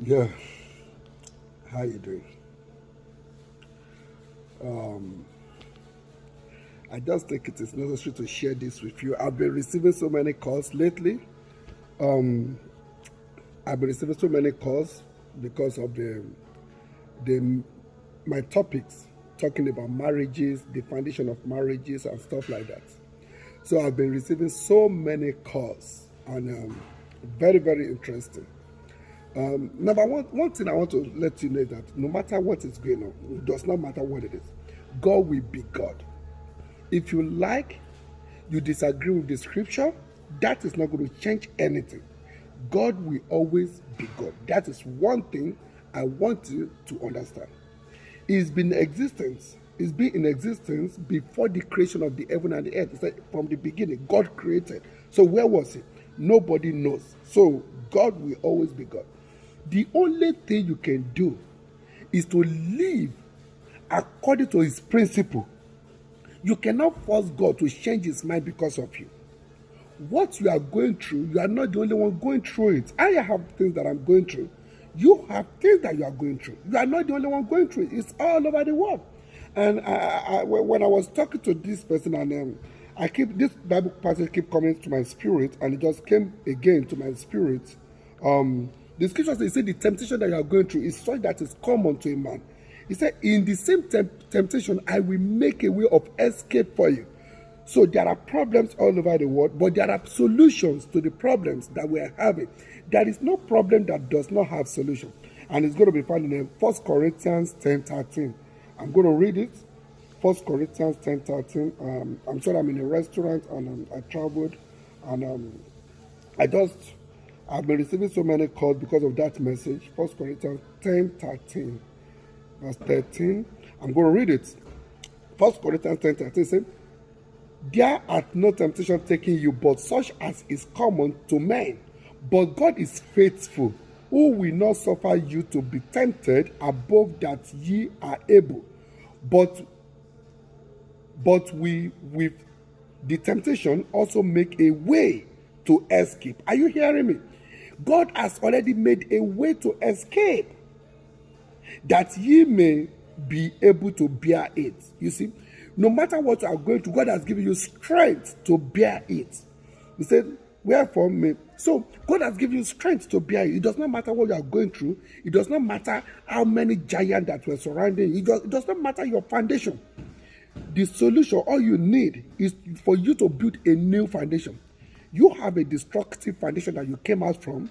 Yeah, how you doing? Um, I just think it is necessary to share this with you. I've been receiving so many calls lately. Um, I've been receiving so many calls because of the my topics talking about marriages, the foundation of marriages, and stuff like that. So I've been receiving so many calls, and very interesting. Number one thing I want to let you know is that no matter what is going on, it does not matter what it is, God will be God. If you like, you disagree with the scripture, that is not going to change anything. God will always be God. That is one thing I want you to understand. It's been in existence. It's been in existence before the creation of the heaven and the earth. It's like from the beginning, God created. So where was it? Nobody knows. So God will always be God. The only thing you can do is to live according to his principle. You cannot force God to change his mind because of you. What you are going through, you are not the only one going through it. I have things that I'm going through. You have things that you are going through. You are not the only one going through it. It's all over the world. And when I was talking to this person, and I keep this Bible passage keep coming to my spirit, and it just came again to my spirit. The scripture says, the temptation that you are going through is such that is common to a man. He said, in the same temptation, I will make a way of escape for you. So there are problems all over the world, but there are solutions to the problems that we are having. There is no problem that does not have solution. And it's going to be found in 1 Corinthians 10:13. I'm going to read it. 1 Corinthians 10:13. I'm sorry, I'm in a restaurant and I traveled, and I've been receiving so many calls because of that message. 1 Corinthians 10:13, verse 13. I'm going to read it. 1 Corinthians 10:13 says, there hath no temptation taking you, but such as is common to men. But God is faithful, who will not suffer you to be tempted above that ye are able. But we with the temptation also make a way to escape. Are you hearing me? God has already made a way to escape, that ye may be able to bear it. You see, no matter what you are going through, God has given you strength to bear it. He said, wherefore me. So God has given you strength to bear it. It does not matter what you are going through. It does not matter how many giants that were surrounding you. It does not matter your foundation. The solution, all you need is for you to build a new foundation. You have a destructive foundation that you came out from,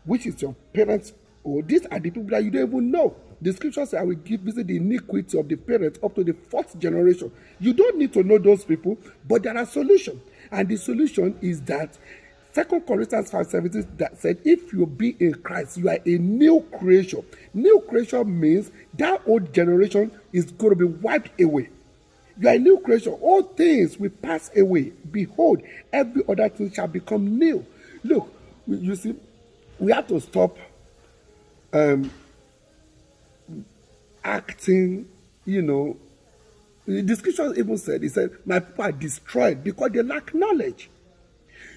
which is your parents, or these are the people that you don't even know. The scripture says, I will visit the iniquity of the parents up to the fourth generation. You don't need to know those people, but there are solutions. And the solution is that 2 Corinthians 5:17 that said, if you be in Christ, you are a new creation. New creation means that old generation is going to be wiped away. You are a new creation. All things will pass away. Behold, every other thing shall become new. Look, you see, we have to stop acting, the scripture even said, it said, my people are destroyed because they lack knowledge.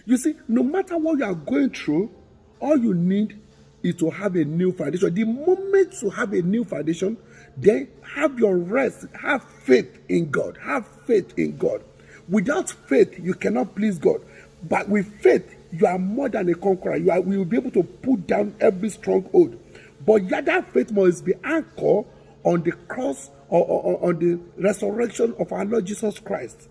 You see, no matter what you are going through, all you need is to have a new foundation. The moment you have a new foundation, then have your rest, have faith in God, have faith in God. Without faith, you cannot please God. But with faith, you are more than a conqueror. You will be able to put down every stronghold. But yet that faith must be anchored on the cross or on the resurrection of our Lord Jesus Christ.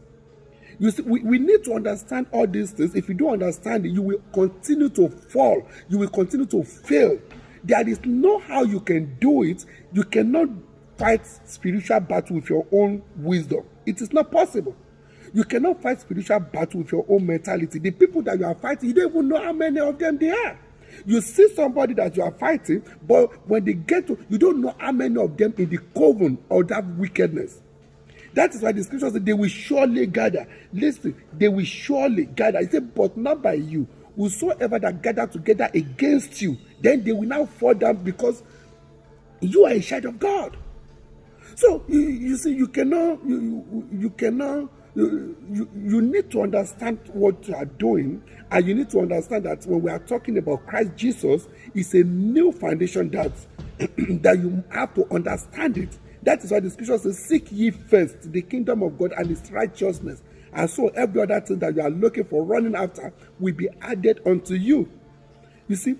You see, we need to understand all these things. If you don't understand it, you will continue to fall. You will continue to fail. There is no how you can do it. You cannot fight spiritual battle with your own wisdom. It is not possible. You cannot fight spiritual battle with your own mentality. The people that you are fighting, you don't even know how many of them they are. You see somebody that you are fighting, but when they get to, you don't know how many of them in the coven of that wickedness. That is why the scripture says they will surely gather. Listen, they will surely gather. It said, but not by you. Whosoever that gather together against you, then they will now fall down because you are a child of God. So you see, you cannot you need to understand what you are doing, and you need to understand that when we are talking about Christ Jesus, it's a new foundation that that you have to understand it. That is why the scripture says, seek ye first the kingdom of God and its righteousness, and so every other thing that you are looking for, running after, will be added unto you. You see,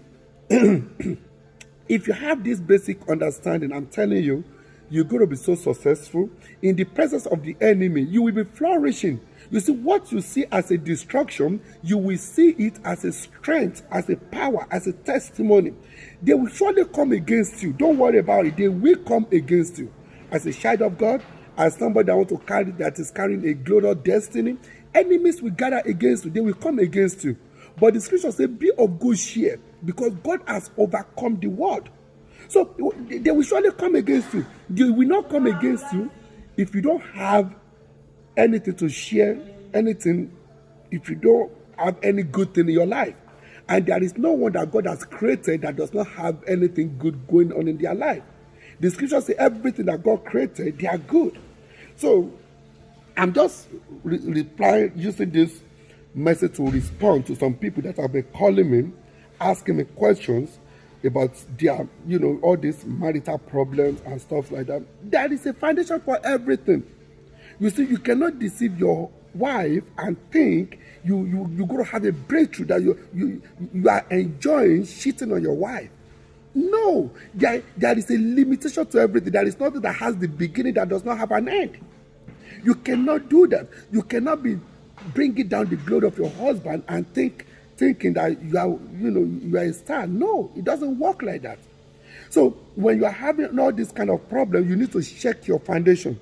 if you have this basic understanding, I'm telling you, you're going to be so successful. In the presence of the enemy, you will be flourishing. You see, what you see as a destruction, you will see it as a strength, as a power, as a testimony. They will surely come against you. Don't worry about it. They will come against you. As a child of God, as somebody that is carrying a glorious destiny, enemies will gather against you. They will come against you. But the scripture says, be of good cheer, because God has overcome the world. So they will surely come against you. They will not come against you if you don't have anything to share, anything, if you don't have any good thing in your life. And there is no one that God has created that does not have anything good going on in their life. The scripture says everything that God created, they are good. So I'm just replying, using this message to respond to some people that have been calling me, asking me questions about their, all these marital problems and stuff like that. There is a foundation for everything. You see, you cannot deceive your wife and think you're going to have a breakthrough, that you are enjoying cheating on your wife. No, there is a limitation to everything. There is nothing that has the beginning that does not have an end. You cannot do that. You cannot be bringing down the glory of your husband and thinking that you are a star. No, it doesn't work like that. So when you are having all this kind of problem, you need to check your foundation.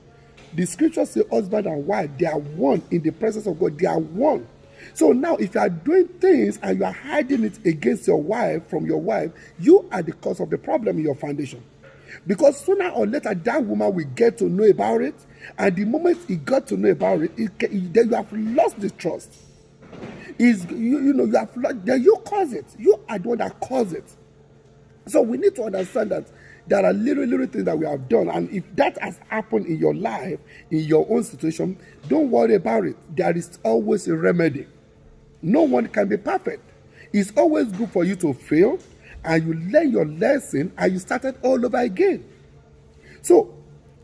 The scriptures say husband and wife, they are one in the presence of God. They are one. So now if you are doing things and you are hiding it against your wife, from your wife, you are the cause of the problem in your foundation. Because sooner or later, that woman will get to know about it. And the moment he got to know about it, then you have lost the trust. You have lost, then you cause it. You are the one that caused it. So we need to understand that there are little things that we have done. And if that has happened in your life, in your own situation, don't worry about it. There is always a remedy. No one can be perfect. It's always good for you to fail, and you learn your lesson, and you started all over again. So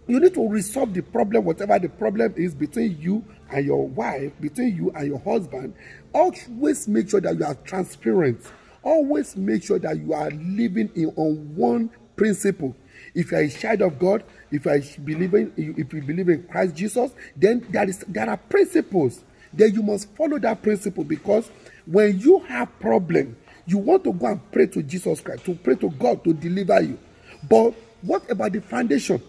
you need to resolve the problem, whatever the problem is, between you and your wife, between you and your husband. Always make sure that you are transparent. Always make sure that you are living on one principle. If you are a child of God, if you believe in Christ Jesus, then there are principles. Then you must follow that principle, because when you have problem, you want to go and pray to Jesus Christ, to pray to God to deliver you. But what about the foundation?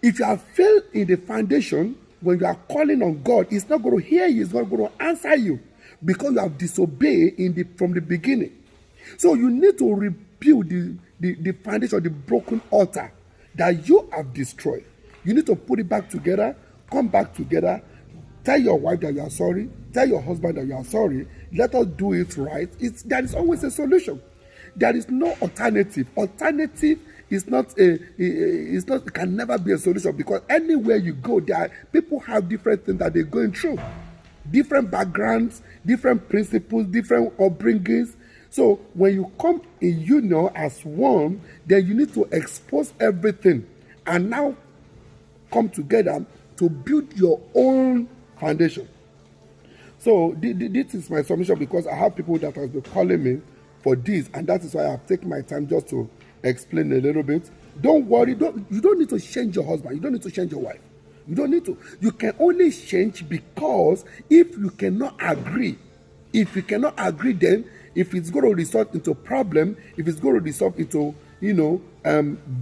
If you have failed in the foundation, when you are calling on God, He's not going to hear you, He's not going to answer you, because you have disobeyed from the beginning. So you need to rebuild the foundation, the broken altar that you have destroyed. You need to put it back together, come back together, tell your wife that you are sorry, tell your husband that you are sorry, let us do it right. There is always a solution. There is no alternative. Alternative is not it can never be a solution, because anywhere you go, people have different things that they're going through, different backgrounds, different principles, different upbringings. So when you come in union as one, then you need to expose everything and now come together to build your own foundation. So this is my submission, because I have people that have been calling me for this, and that is why I've taken my time just to explain a little bit. Don't worry. You don't need to change your husband. You don't need to change your wife. You don't need to. You can only change because if you cannot agree. If you cannot agree, then if it's going to result into problem, if it's going to result into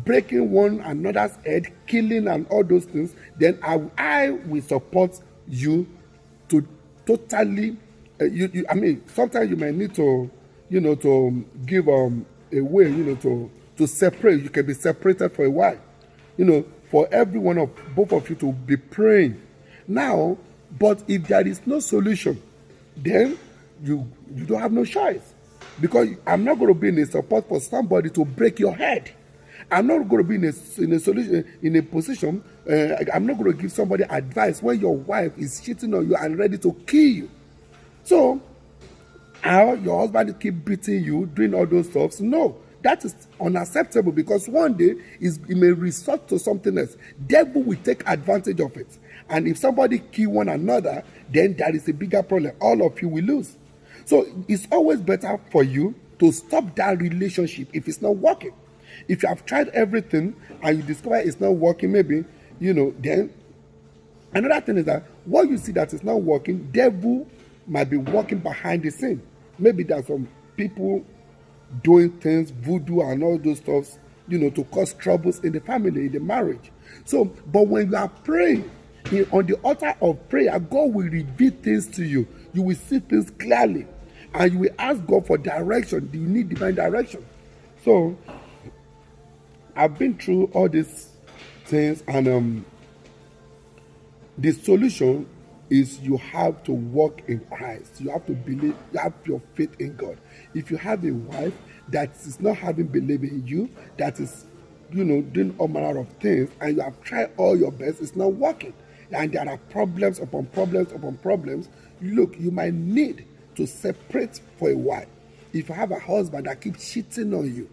breaking one another's head, killing and all those things, then I will support you to totally. Sometimes you may need to, to give a way, to separate. You can be separated for a while, for every one of both of you to be praying now. But if there is no solution, then you don't have no choice, because I'm not going to be in a support for somebody to break your head. I'm not going to be in a position. I'm not going to give somebody advice when your wife is cheating on you and ready to kill you. So, how your husband keep beating you, doing all those stuff? No, that is unacceptable, because one day it may resort to something else. Devil will take advantage of it, and if somebody kill one another, then there is a bigger problem. All of you will lose. So it's always better for you to stop that relationship if it's not working. If you have tried everything and you discover it's not working, maybe, then another thing is that what you see that is not working, devil might be working behind the scene. Maybe there's some people doing things, voodoo and all those stuff, to cause troubles in the family, in the marriage. So, but when you are praying on the altar of prayer, God will reveal things to you. You will see things clearly, and you will ask God for direction. Do you need divine direction? So, I've been through all these things, and the solution is you have to walk in Christ. You have to believe, you have your faith in God. If you have a wife that is not having belief in you, that is, doing all manner of things, and you have tried all your best, it's not working, and there are problems upon problems upon problems, look, you might need to separate for a while. If you have a husband that keeps cheating on you,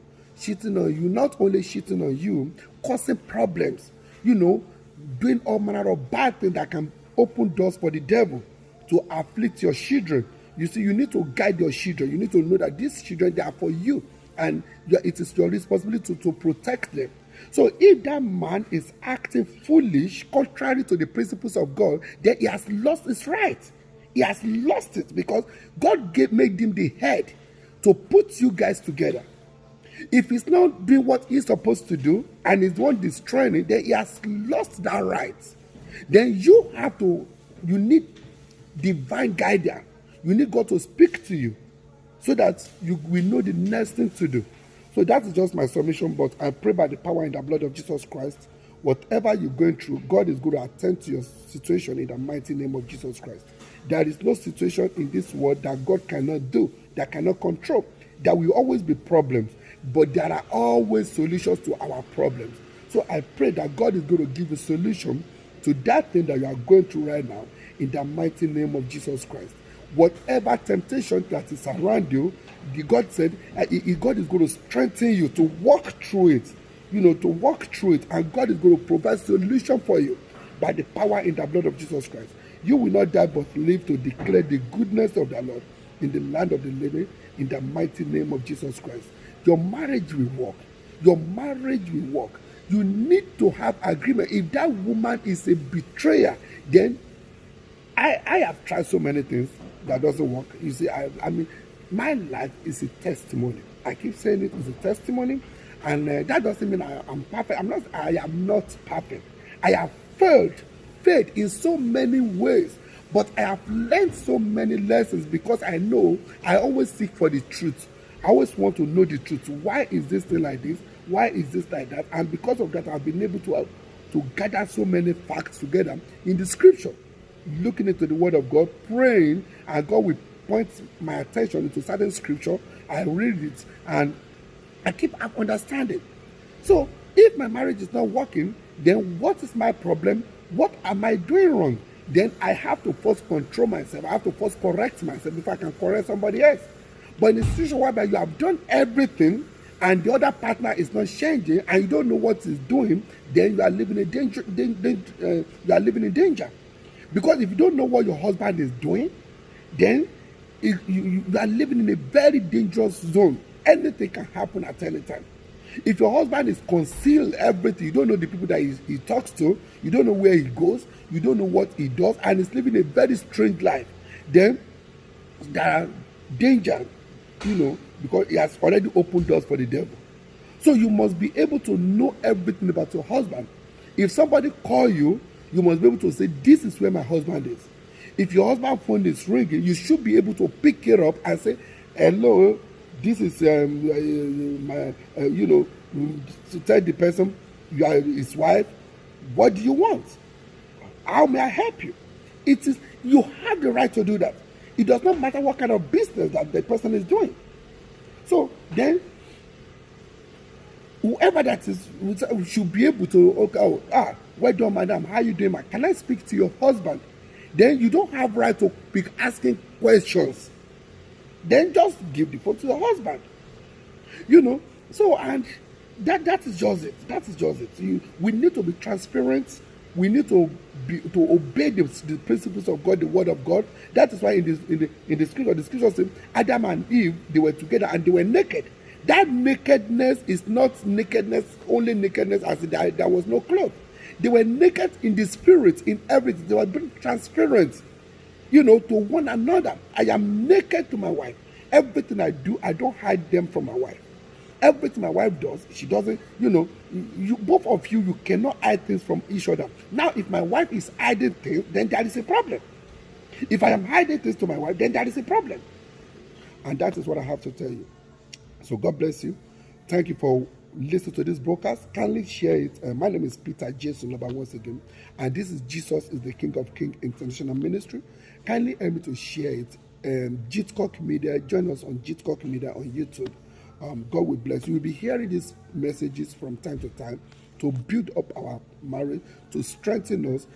not only cheating on you, causing problems, doing all manner of bad things that can open doors for the devil to afflict your children. You see, you need to guide your children. You need to know that these children, they are for you, and it is your responsibility to protect them. So if that man is acting foolish, contrary to the principles of God, then he has lost his right. He has lost it, because God made him the head to put you guys together. If he's not doing what he's supposed to do and he's the one destroying it, then he has lost that right. Then you need divine guidance. You need God to speak to you so that you will know the next thing to do. So that is just my submission, but I pray by the power in the blood of Jesus Christ, whatever you're going through, God is going to attend to your situation in the mighty name of Jesus Christ. There is no situation in this world that God cannot do, that cannot control. There will always be problems, but there are always solutions to our problems. So I pray that God is going to give a solution to that thing that you are going through right now in the mighty name of Jesus Christ. Whatever temptation that is around you, God said, God is going to strengthen you to walk through it, and God is going to provide solution for you by the power in the blood of Jesus Christ. You will not die but live to declare the goodness of the Lord in the land of the living in the mighty name of Jesus Christ. Your marriage will work. Your marriage will work. You need to have agreement. If that woman is a betrayer, then I have tried so many things that doesn't work. You see, I mean, my life is a testimony. I keep saying it is a testimony, and that doesn't mean I'm perfect. I am not perfect. I have failed in so many ways, but I have learned so many lessons, because I know I always seek for the truth. I always want to know the truth. Why is this thing like this? Why is this like that? And because of that, I've been able to gather so many facts together in the scripture, looking into the word of God, praying, and God will point my attention into certain scripture. I read it and I keep understanding. So if my marriage is not working, then what is my problem? What am I doing wrong? Then I have to first control myself. I have to first correct myself before I can correct somebody else. But in a situation whereby you have done everything and the other partner is not changing and you don't know what he's doing, then you are living in danger. You are living in danger. Because if you don't know what your husband is doing, then you are living in a very dangerous zone. Anything can happen at any time. If your husband is concealed everything, you don't know the people that he talks to, you don't know where he goes, you don't know what he does, and he's living a very strange life, then there are dangers, because he has already opened doors for the devil. So you must be able to know everything about your husband. If somebody calls you, you must be able to say, this is where my husband is. If your husband's phone is ringing, you should be able to pick it up and say, hello, this is to tell the person you are his wife, what do you want? How may I help you? You have the right to do that. It does not matter what kind of business that the person is doing. So then Whoever that is should be able to, okay, well done, madam, how you doing, can I speak to your husband? Then you don't have right to be asking questions. Then just give the phone to your husband. So, and that is just it. That is just it. We need to be transparent. We need to obey the principles of God, the word of God. That is why in the scripture says Adam and Eve, they were together and they were naked. That nakedness is not nakedness, only nakedness as in there was no cloth. They were naked in the spirit, in everything. They were being transparent, to one another. I am naked to my wife. Everything I do, I don't hide them from my wife. Everything my wife does, she doesn't, both of you cannot hide things from each other. Now, if my wife is hiding things, then there is a problem. If I am hiding things to my wife, then there is a problem. And that is what I have to tell you. So God bless you. Thank you for listening to this broadcast. Kindly share it. My name is Peter Jason Loba once again. And this is Jesus is the King of Kings International Ministry. Kindly help me to share it. Jitcock Media, join us on Jitcock Media on YouTube. God will bless you. We'll be hearing these messages from time to time to build up our marriage, to strengthen us.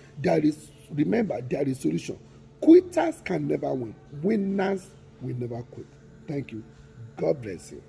Remember, there is solution. Quitters can never win. Winners will never quit. Thank you. God bless you.